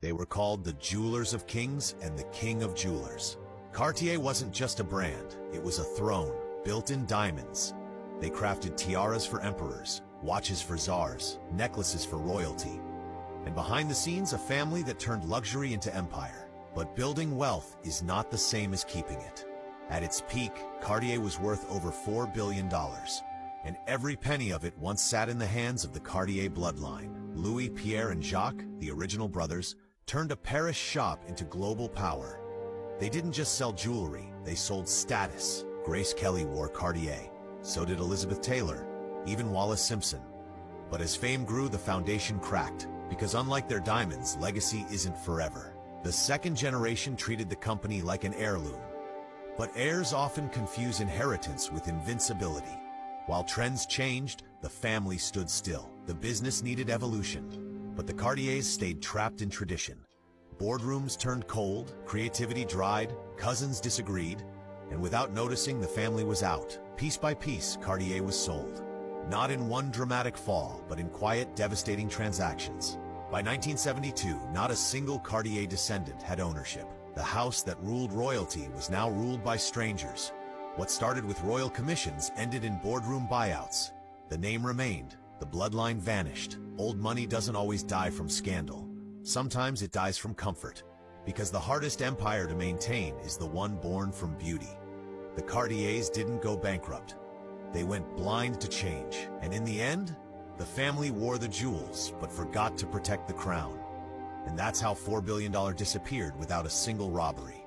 They were called the Jewelers of Kings and the King of Jewelers. Cartier wasn't just a brand, it was a throne, built in diamonds. They crafted tiaras for emperors, watches for czars, necklaces for royalty. And behind the scenes, a family that turned luxury into empire. But building wealth is not the same as keeping it. At its peak, Cartier was worth over $4 billion. And every penny of it once sat in the hands of the Cartier bloodline. Louis, Pierre, and Jacques, the original brothers, turned a Paris shop into global power. They didn't just sell jewelry, they sold status. Grace Kelly wore Cartier. So did Elizabeth Taylor, even Wallis Simpson. But as fame grew, the foundation cracked, because unlike their diamonds, legacy isn't forever. The second generation treated the company like an heirloom. But heirs often confuse inheritance with invincibility. While trends changed, the family stood still. The business needed evolution, but the Cartiers stayed trapped in tradition. Boardrooms turned cold, creativity dried, cousins disagreed, and without noticing, the family was out. Piece by piece, Cartier was sold. Not in one dramatic fall, but in quiet, devastating transactions. By 1972, not a single Cartier descendant had ownership. The house that ruled royalty was now ruled by strangers. What started with royal commissions ended in boardroom buyouts. The name remained, the bloodline vanished. Old money doesn't always die from scandal. Sometimes it dies from comfort, because the hardest empire to maintain is the one born from beauty. The Cartiers didn't go bankrupt. They went blind to change, and in the end, the family wore the jewels, but forgot to protect the crown. And that's how $4 billion disappeared without a single robbery.